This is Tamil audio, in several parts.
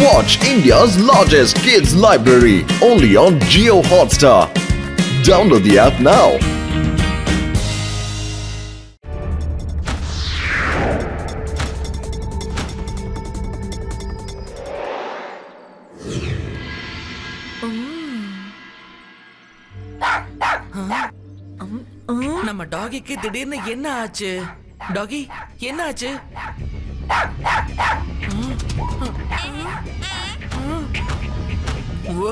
Watch India's largest kids library only on Jio Hotstar. Download the app now. நம்ம டாகிக்கு திடீர்னு என்ன ஆச்சு? டாகி என்ன ஆச்சு? ஓ,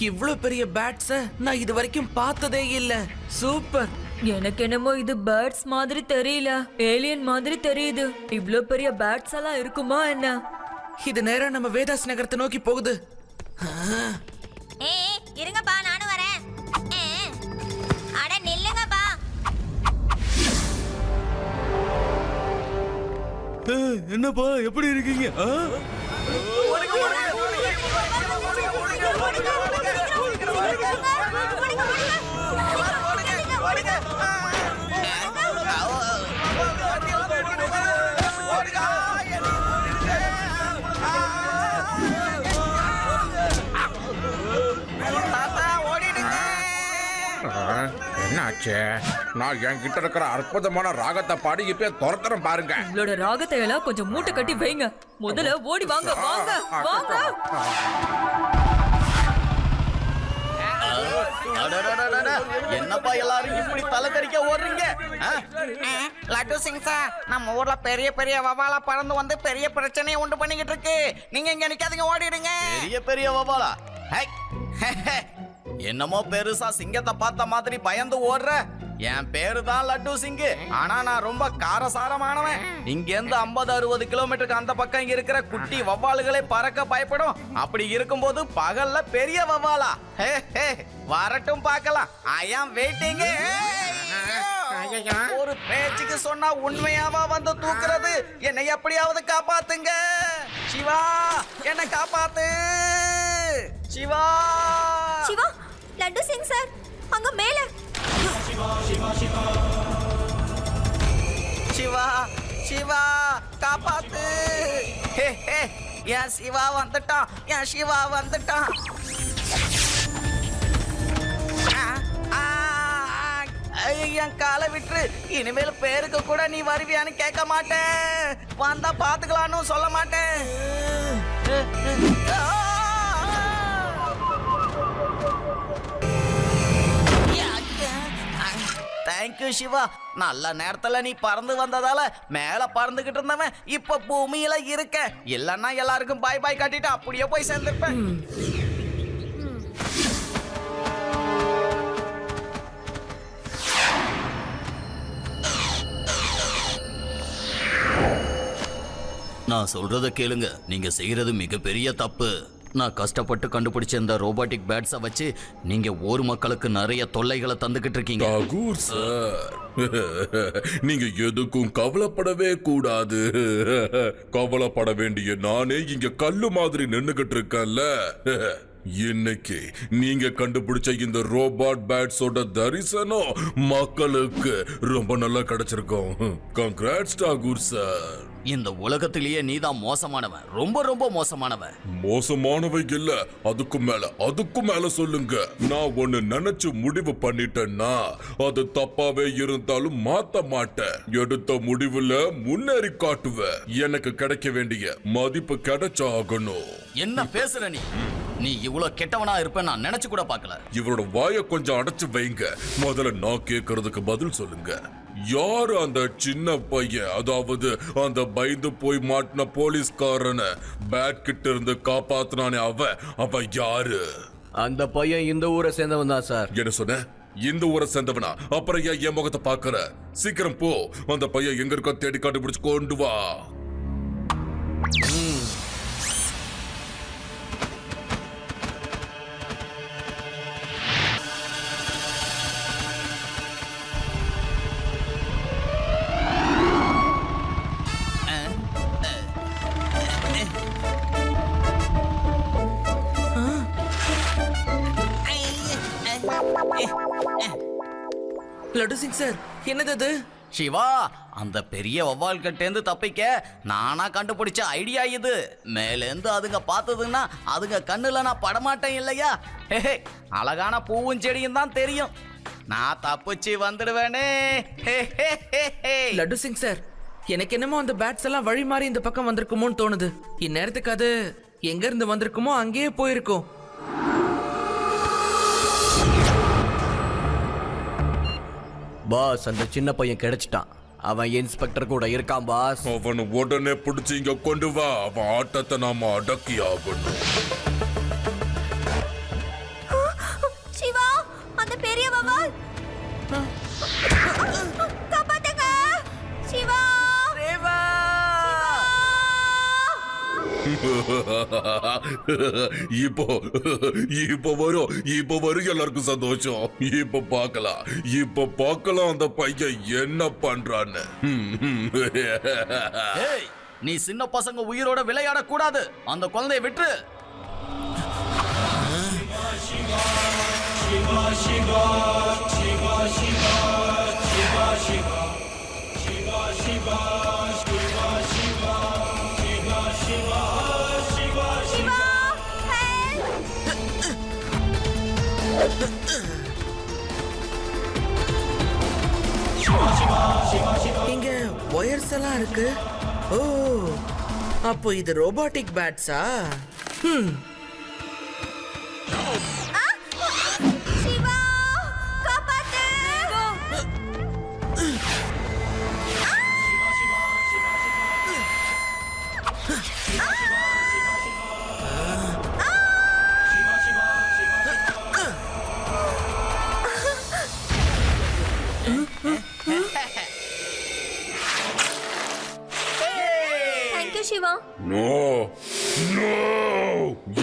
இவ்ளோ பெரிய பேட்ஸ நான் இது வரைக்கும் பார்த்ததே இல்ல. சூப்பர். எனக்கு என்னமோ இது பேர்ட்ஸ் மாதிரி தெரியல, ஏலியன் மாதிரி தெரியுது. இவ்ளோ பெரிய பேர்ட்ஸ் எல்லாம் இருக்குமா என்ன? இது நேரா நம்ம வேதாஸ் நகரத்தை நோக்கி போகுது. இருங்கப்பா, நானும் வரேன். அட நில்லுங்கப்பா. என்னப்பா எப்படி இருக்கீங்க? என்னாச்சு? நான் என்கிட்ட இருக்கிற அற்புதமான ராகத்தை பாடி இப்ப துரத்துறேன் பாருங்க. உங்களோட ராகத்தை எல்லாம் கொஞ்சம் மூட்டை கட்டி வைங்க. முதல்ல ஓடி வாங்க வாங்க வாங்க. என்னப்பா எல்லாரும் இப்படி தலை தெறிக்க ஓடுறீங்க? லட்டு சிங் சார், நம்ம ஊர்ல பெரிய பெரிய வவாலா பறந்து வந்து பெரிய பிரச்சனையை உண்டு பண்ணிக்கிட்டு இருக்கு. நீங்க இங்க நிக்காதீங்க, ஓடிடுங்க. பெரிய பெரிய வவாலா? என்னமோ பெருசா சிங்கத்தை பார்த்த மாதிரி பயந்து ஓடுற? என் பேரு தான் லட்டு சிங்கு. ஆனா நான் ரொம்ப காரசாரமானவன். இங்க இருந்து 50-60 கிலோமீட்டருக்கு அந்த பக்கம் இருக்கிற குட்டி வவ்வால்களை பறக்க பயப்படும். அப்படி இருக்கும்போது பகல்ல பெரிய வவ்வாலா? வரட்டும் பார்க்கலாம். ஐ ஆம் வெயிட்டிங். ஒரு பேச்சுக்கு சொன்னா உண்மையாவா வந்து தூக்குறது? என்னை எப்படியாவது காப்பாத்துங்க. சிவா, என்னை காப்பாத்து. சிவா, சிவா, லட்டு சிங் சார் அங்க மேல. சிவா, சிவா காப்பாத்து. என் சிவா வந்துட்டான், என் சிவா வந்துட்டான். என் காலை விட்டு இனிமேல் பேருக்கு கூட நீ வருவியான்னு கேட்க மாட்டேன். வந்தா பாத்துக்கலான்னு சொல்ல மாட்டேன். தேங்க்யூ சிவா. நல்ல நேரத்துல நீ பறந்து வந்ததால மேல பறந்துகிட்டு இருந்தவன் இப்ப பூமியில இருக்க. இல்லன்னா எல்லாருக்கும் பாய் பாய் காட்டிட்டு அப்படியே போய் சேர்ந்திருப்பேன். நான் சொல்றத கேளுங்க. நீங்க செய்யறது மிகப்பெரிய தப்பு. நான் கஷ்டப்பட்டு கண்டுபிடிச்ச இந்த ரோபோட்டிக் பேட்ஸை வச்சு நீங்க ஊர் மக்களுக்கு நிறைய தொல்லைகளை தந்துகிட்டு இருக்கீங்க. டாகூர் சார், நீங்க எதுக்கும் கவலைப்படவே கூடாது. கவலைப்பட வேண்டிய நானே இங்க கல்லு மாதிரி நின்னுகிட்டு இருக்கேன்ல. இன்னைக்கு நீங்க கண்டுபிடிச்ச இந்த ரோபோட் பேட்ஸோட தரிசனம் மக்களுக்கு ரொம்ப நல்லா கிடைச்சிருக்கும். Congrats Tagore sir. இந்த உலகத்திலேயே நீதான் மோசமானவன், ரொம்ப ரொம்ப மோசமானவன். மோசமானவை இல்ல, அதுக்கும் மேல சொல்லுங்க. நான் ஒண்ணு நினைச்சு முடிவு பண்ணிட்டேன்னா அது தப்பாவே இருந்தாலும் மாத்த மாட்டேன். எடுத்த முடிவுல முன்னேறி காட்டுவேன். எனக்கு கிடைக்க வேண்டிய மதிப்பு கிடைச்சாகணும். என்ன பேசுற நீ? நீ இவ்வளவு கெட்டவனா இருப்ப நான் நினைச்சு கூட பார்க்கல. இவரோட வாயை கொஞ்சம் அடைச்சு வைங்க. முதல்ல நான் கேட்கறதுக்கு பதில் சொல்லுங்க. யாரு அந்த சின்ன பையன், அதாவது அந்த பயந்து போய் மாட்டின போலீஸ்காரனை பேட் கிட்ட இருந்து காப்பாத்தினானே அவன் யாரு? அந்த பையன் இந்த ஊரை சேர்ந்தவன் தான் சார். என்ன சொன்ன? இந்த ஊரை சேர்ந்தவனா? அப்புறம் ஏன் என் முகத்தை பாக்குற? சீக்கிரம் போ, அந்த பையன் எங்க இருக்கோ தேடி கண்டுபிடிச்சு கொண்டு வா. லட்டு சிங் சார், என்னது அது? சிவா, அந்த பெரிய வவ்வால் கிட்டேந்து தப்பிக்க நானா கண்டுபிடிச்ச ஐடியா இது. மேலேந்து அதுங்க பார்த்ததுன்னா அதுங்க கண்ணுல நான் படமாட்டேன் இல்லையா? ஹே, அழகான பூவும் செடியும் தான் தெரியும். நான் தப்பிச்சு வந்துடுவேனே. லட்டு சிங் சார், எனக்கு என்னமோ அந்த பேட்ஸ் எல்லாம் வழி மாறி இந்த பக்கம் வந்திருக்குமோன்னு தோணுது. இந்நேரத்துக்கு அது எங்க இருந்து வந்திருக்குமோ அங்கேயே போயிருக்கும். பாஸ், அந்த சின்ன பையன் கிடைச்சிட்டான். அவன் இன்ஸ்பெக்டர் கூட இருக்கான் பாஸ். அவனை உடனே பிடிச்சி இங்க கொண்டு வா. அவன் ஆட்டத்தை நாம அடக்கி ஆகணும். சிவா, அந்த பெரிய வவ்வால் காப்பாத்துங்க. சிவா, ரேவா! இப்போ வரும் எல்லாருக்கும் சந்தோஷம். இப்ப பார்க்கலாம் அந்த பையன் என்ன பண்றான்னு. ஏய், நீ சின்ன பசங்க உயிரோட விளையாட கூடாது. அந்த குழந்தையை விட்டு. சிவா, help! இங்க ஒயர்ஸ் எல்லாம் இருக்கு. ஓ, அப்போ இது ரோபோட்டிக் பேட்ஸா? சிவா, காப்பாத்து. Thank you, Siva. நோ,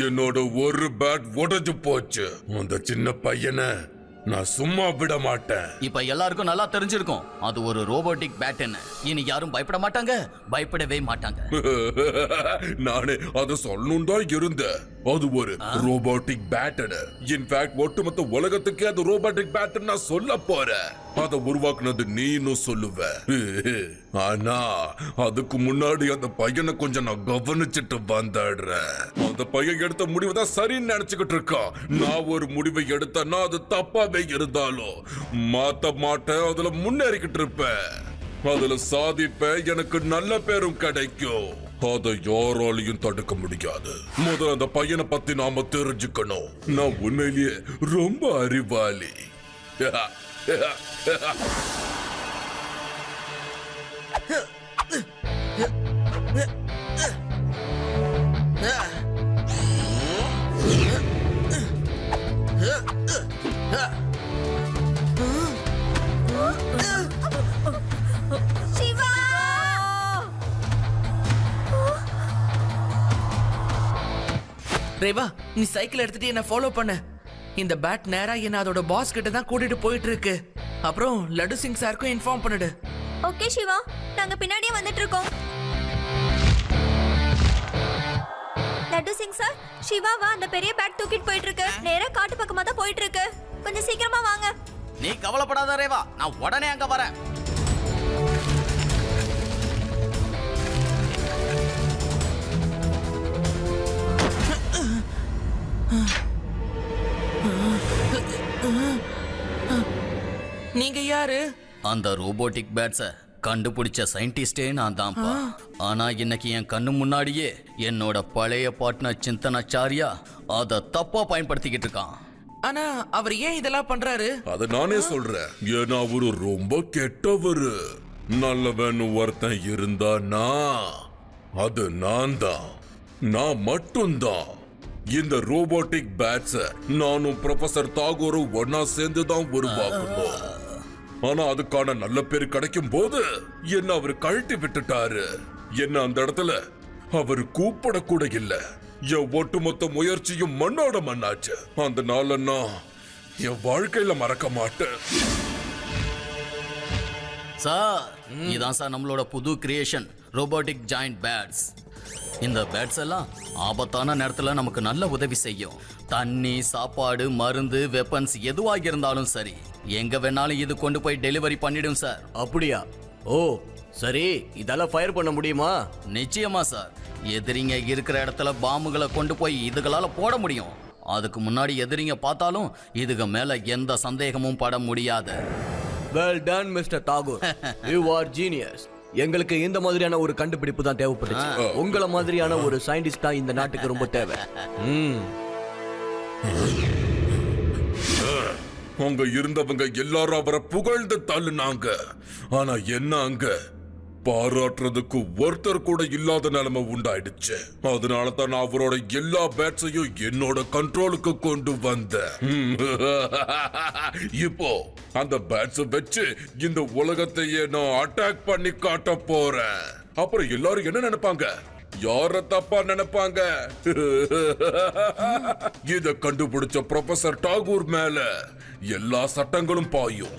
என்னோட ஒரு பேட் உடைஞ்சு போச்சு. அந்த சின்ன பையனை நான் சும்மா விட மாட்டேன். இப்ப எல்லாருக்கும் நல்லா தெரிஞ்சிருக்கும் அது ஒரு ரோபோட்டிக் பேட்னு. இனி யாரும் பயப்பட மாட்டாங்க, பயப்படவே மாட்டாங்க. நானே அதை சொல்லணும் தான் இருந்தேன். அது ஒரு ரோபோட்டிக் பேட்னு. இன்ஃபேக்ட் ஒட்டுமொத்த உலகத்துக்கே அது ரோபோட்டிக் பேட்னு நான் சொல்ல போறேன். அதை உருவாக்குனது நீனும் சொல்லுவ. ஆனா அதுக்கு முன்னாடி அந்த பையனை கொஞ்சம் நான் கவனிச்சுட்டு வந்துடுறேன். அந்த பையன் எடுத்த முடிவு தான் சரின்னு நினைச்சுக்கிட்டு இருக்கான். நான் ஒரு முடிவை எடுத்தேன்னா அது தப்பாவே இருந்தாலும் மாத்த மாட்டேன். அதுல முன்னேறிக்கிட்டு இருப்பேன், அதுல சாதிப்பேன். எனக்கு நல்ல பேரும் கிடைக்கும். அதை யாராலையும் தடுக்க முடியாது. முதல்ல அந்த பையனை பத்தி நாம தெரிஞ்சுக்கணும். நான் உண்மையிலேயே ரொம்ப அறிவாளி. சிவா! ரேவா, நீ சைக்கிள் எடுத்துட்டு என்ன ஃபாலோ பண்ண. இந்த பேட் நேரா என்ன அதோட பாஸ் கிட்ட தான் கூட்டிட்டு போயிட்டு இருக்கு. அப்புறம் லட்டு சிங் சாருக்கும் இன்ஃபார்ம் பண்ணிடு. ஓகே சிவா, நாங்க பின்னாடியே வந்துட்டு இருக்கோம். லட்டு சிங் சார், சிவாவா அந்த பெரிய பேட் தூக்கிட்டு போயிட்டு இருக்கு. நேரா காட்டு பக்கமா தான் போயிட்டு இருக்கு. கொஞ்சம் சீக்கிரமா வாங்க. நீ கவலைப்படாத ரேவா, நான் உடனே அங்க வரேன். நீங்க யாரு? அந்த ரோபோட்டிக் பேட்ஸ கண்டுபிடிச்ச சயின்டிஸ்டே நான் தான்ப்பா. ஆனா இன்னைக்கு என் கண்ணு முன்னாடியே என்னோட பழைய பார்ட்னர் சிந்தனாச்சாரியா அதை தப்பா பயன்படுத்திக்கிட்டு இருக்கான். ஆனா அவர் ஏன் இதெல்லாம் பண்றாரு? அத நானே சொல்றேன். ஏன்னா அவரு ரொம்ப கெட்டவரு. நல்லவன் ஒருத்தன் இருந்தானா அது நான் தான், நான் மட்டும்தான். இந்த ரோபோட்டிக் பேட்ஸ நானும் ப்ரொஃபசர் தாகூரும் ஒன்னா சேர்ந்து தான் உருவாக்கணும். ஆனா அதுக்கான நல்ல பேர் கிடைக்கும் போது என்ன அவர் கழட்டி விட்டுட்டாரு. என்ன அந்த இடத்துல அவர் கூப்பிட கூட இல்ல. என் ஒட்டுமொத்த முயற்சியும் மண்ணோட மண்ணாச்சு. அந்த நாள நான் என் வாழ்க்கையில மறக்க மாட்டேன். சார், இதான் சார் நம்மளோட புது கிரியேஷன், ரோபோட்டிக் ஜாயிண்ட் பேட்ஸ். இந்த பேட்ஸ் எல்லாம் ஆபத்தான நேரத்துல நமக்கு நல்ல உதவி செய்யும். தண்ணி, சாப்பாடு, மருந்து, வெப்பன்ஸ் எதுவாக இருந்தாலும் சரி, எங்க வேணாலும் இது கொண்டு போய் டெலிவரி பண்ணிடும் சார். அப்படியா? ஓ சரி, இதெல்லாம் ஃபயர் பண்ண முடியுமா? நிச்சயமா சார். எதிரிங்க இருக்கிற இடத்துல பாம்புகளை கொண்டு போய் இதுகளால போட முடியும். அதுக்கு முன்னாடி எதிரிங்க பார்த்தாலும் இதுக்கு மேல எந்த சந்தேகமும் பட முடியாது. Well done mister Thakur, you are genius. எங்களுக்கு இந்த மாதிரியான ஒரு கண்டுபிடிப்பு தான் தேவைப்பட்டுச்சு. உங்கள மாதிரியான ஒரு சயின்டிஸ்ட் தான் இந்த நாட்டுக்கு ரொம்ப தேவை. அங்க இருந்தவங்க எல்லாரும் அவரை புகழ்ந்து தள்ளுனாங்க. ஆனா என்ன அங்க பாராட்டுறதுக்கு ஒருத்தர் கூட இல்லாத நிலைமை உண்டாயிடுச்சு. அதனால தான் நான் அவரோட எல்லா பேட்ஸையும் என்னோட கண்ட்ரோலுக்கு கொண்டு வந்தேன். இப்போ அந்த பேட்ஸை வச்சு இந்த உலகத்தையே நான் அட்டாக் பண்ணி காட்ட போறேன். அப்புறம் எல்லாரும் என்ன நினைப்பாங்க? யார தப்பா நினைப்பாங்க? இத கண்டுபிடிச்ச ப்ரொஃபசர் டாகூர் மேல எல்லா சட்டங்களும் பாயும்.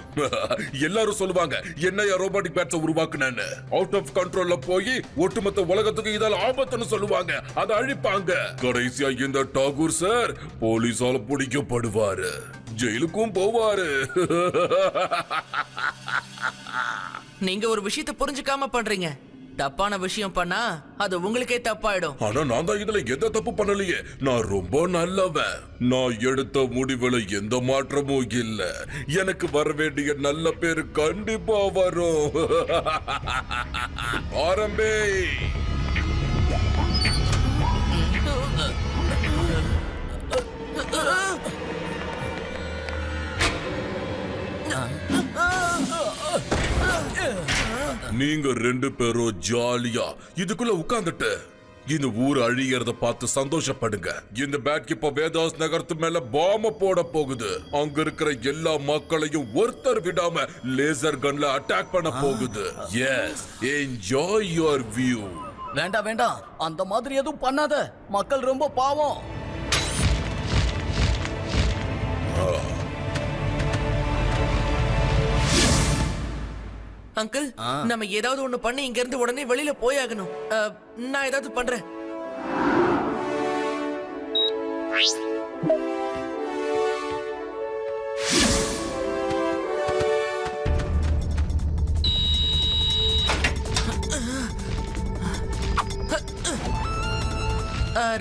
எல்லாரும் சொல்லுவாங்க, என்னையா ரோபோட்டிக் பேட்ஸை உருவாக்குனேன்னு. அவுட் ஆஃப் கண்ட்ரோல்ல போய் ஒட்டுமொத்த உலகத்துக்கு இதால ஆபத்துன்னு சொல்லுவாங்க. அதை அழிப்பாங்க. கடைசியா இந்த டாகூர் சார் போலீஸால பிடிக்கப்படுவாரு, ஜெயிலுக்கும் போவாரு. நீங்க ஒரு விஷயத்தை புரிஞ்சுக்காம பண்றீங்க. தப்பான விஷயம் பண்ணா அது உங்களுக்கே தப்பாயிடும். ஆனா நான் தான் இதுல எந்த தப்பு பண்ணலையே. நான் ரொம்ப நல்லவன். நான் எடுத்த முடிவுல எந்த மாற்றமும் இல்ல. எனக்கு வர வேண்டிய நல்ல பேரு கண்டிப்பா வரும். ஆரம்பே. நீங்க ரெண்டு பேரும் ஜாலியா இதுக்குள்ள உட்கார்ந்துட்டு இந்த ஊர் அழியறத பார்த்து சந்தோஷப்படுங்க. இந்த பேட் இப்ப வேதாஸ் நகரத்து மேல பாம்ப போட போகுது. அங்க இருக்கிற எல்லா மக்களையும் ஒருத்தர் விடாம லேசர் கன்ல அட்டாக் பண்ண போகுது. Yes, enjoy your view. வேண்டாம் வேண்டாம், அந்த மாதிரி எதுவும் பண்ணாத. மக்கள் ரொம்ப பாவம். அங்கிள், நம்ம ஏதாவது ஒண்ணு பண்ணி இங்க இருந்து உடனே வெளியில போயாகணும். நான் ஏதாவது பண்றேன்.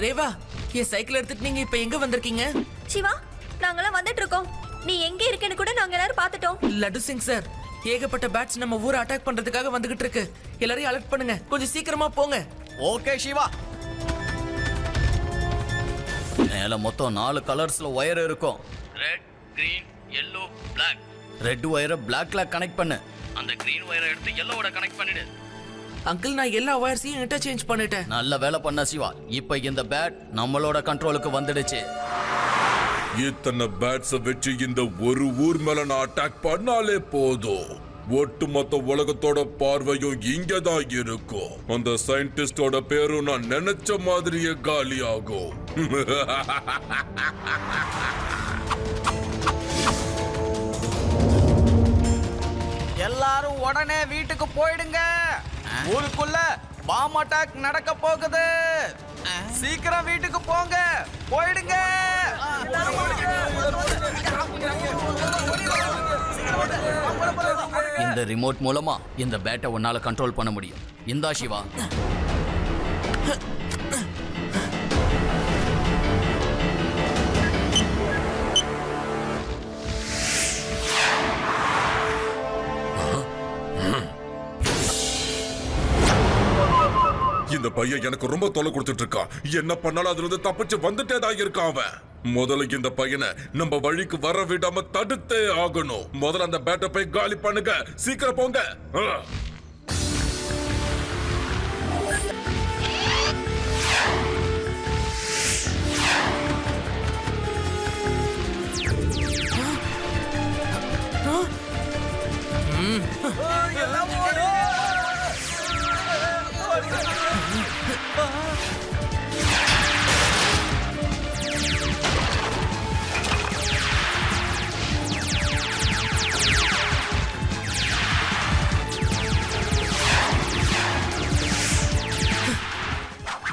ரேவா, என் சைக்கிள் எடுத்துட்டு நீங்க இப்ப எங்க வந்திருக்கீங்க? சிவா, நாங்கெல்லாம் வந்துட்டு இருக்கோம். நீ எங்க இருக்கேன்னு கூட நாங்க எல்லாரும் பார்த்துட்டோம். லட்டு சிங் சார், ஏகப்பட்ட பேட்ஸ் நம்ம ஊரை அட்டாக் பண்றதுக்காக வந்துகிட்டு இருக்கு. எல்லாரையும் அலர்ட் பண்ணுங்க. கொஞ்சம் சீக்கிரமா போங்க. ஓகே சிவா. மேல மொத்தம் 4 கலர்ஸ்ல ஒயர் இருக்கும். Red, green, yellow, black. Red ஒயரை பிளாக்ல கனெக்ட் பண்ணு. அந்த கிரீன் ஒயரை எடுத்து yellowவோட கனெக்ட் பண்ணிடு. அங்கிள், நான் எல்லா ஒயர்ஸையும் இன்டர்சேஞ்ச் பண்ணிட்டேன். நல்ல வேலை பண்ண சிவா. இப்போ இந்த பேட் நம்மளோட கண்ட்ரோலுக்கு வந்துடுச்சு. இத்தனை பேட்ஸ வச்சு இந்த ஒரு ஊர் மேல நான் அட்டாக் பண்ணாலே போதும். ஒட்டுமொத்த உலகத்தோட பார்வையும் இங்கதான் இருக்கும். அந்த சயின்டிஸ்டோட பேரும் நான் நினைச்ச மாதிரியே காலி ஆகும். எல்லாரும் உடனே வீட்டுக்கு போயிடுங்க. ஊருக்குள்ள பாம் அட்டாக் நடக்க போகுது. சீக்கிரம் வீட்டுக்கு போங்க. போயிடுங்க. இந்த ரிமோட் மூலமா இந்த பேட்டை உன்னால கண்ட்ரோல் பண்ண முடியும். இந்தா சிவா. இந்த பையன் எனக்கு ரொம்ப தொலை கொடுத்துட்டு இருக்கான். என்ன பண்ணாலும் அதுல இருந்து தப்பிச்சு வந்துட்டே தான் இருக்கான் அவன். முதல்ல இந்த பையனை நம்ம வழிக்கு வர விடாம தடுத்தே ஆகணும். முதல்ல அந்த பேட்டை போய் காலி பண்ணுங்க. சீக்கிரம் போங்க.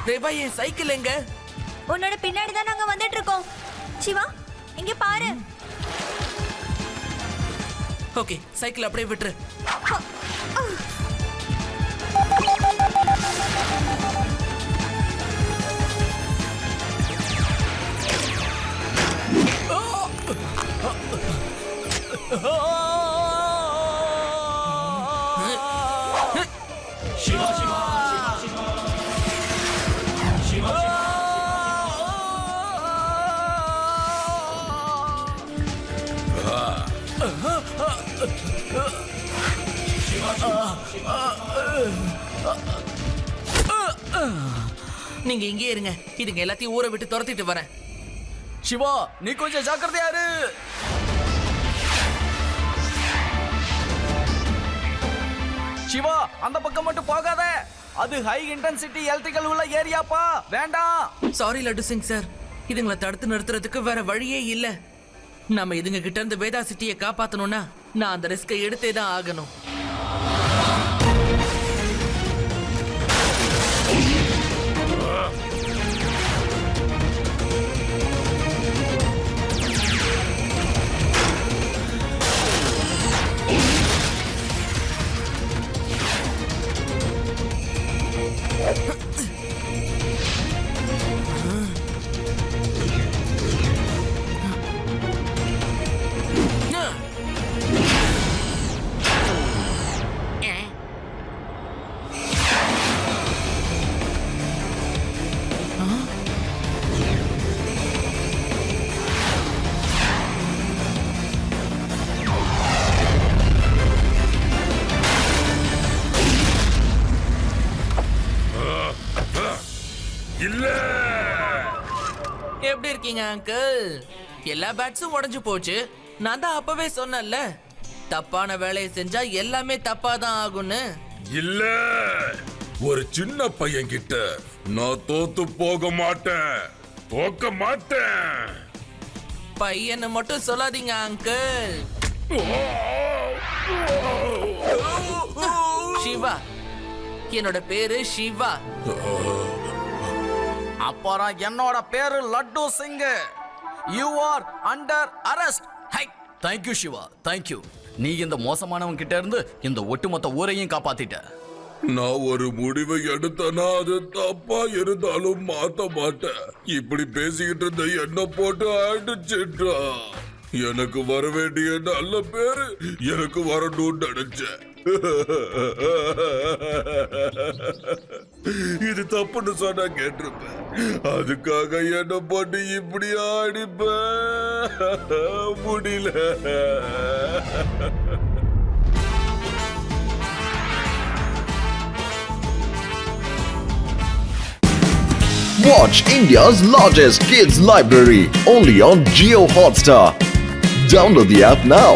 ரேவா, என் சைக்கிள் எங்க? உன்னோட பின்னாடி தான் நாங்க வந்துட்டு இருக்கோம். சிவா, இங்க பாரு. ஓகே, சைக்கிள் அப்படியே விட்டுரு. நீங்க இங்கேயே இருங்க, இதுங்க எல்லாத்தையும் ஊரை விட்டு துரத்திட்டு வரேன். சிவா நீ கொஞ்சம் ஜாக்கிரதையா இரு. சிவா அந்த பக்கம் மட்டும் போகாத, அது ஹை இன்டென்சிட்டி எலக்ட்ரிக்கல் உள்ள ஏரியாப்பா, வேண்டாம். சாரி லட்டு சிங் சார், இதுங்களை தடுத்து நிறுத்துறதுக்கு வேற வழியே இல்ல. நம்ம இதுங்க கிட்ட இருந்து வேதா சிட்டியை காப்பாத்தணும்னா நான் அந்த ரிஸ்கை எடுத்தே தான் ஆகணும். எப்படி இருக்கீங்க அங்கிள்? எல்லா பேட்ஸும் உடைஞ்சு போச்சு. நான் தான் அப்பவே சொன்னேன்ல, தப்பான வேலையை செஞ்சா எல்லாமே தப்பா தான் ஆகும்னு. இல்ல, ஒரு சின்ன பையன் கிட்ட நான் தோத்து போக மாட்டேன். பையனை மட்டும் சொல்லாதீங்க அங்கிள். சிவா, என்னோட பேரு சிவா. அப்புறம் என்னோட பேரு Laddu Singh. You are under arrest. Hi, thank you Siva, thank you. நீ இந்த மோசமானவன் கிட்ட இருந்து இந்த ஒட்டுமொத்த ஊரையும் காப்பாத்திட்ட. நான் ஒரு முடிவை எடுத்தனா அது தப்பா இருந்தாலும் மாத்த மாட்டேன். இப்படி பேசிக்கிட்டு இருந்த என்ன போட்டு அடிச்சிட்டா. எனக்கு வர வேண்டிய நல்ல பேரு எனக்கு வரணும்னு நினைச்சேன். இது தப்புன்னு சொன்னா கேட்டிருப்பேன். அதுக்காக என்ன போட்டு இப்படி அடிப்பேன். முடியல. Watch India's largest kids library only on Jio Hotstar. Download the app now.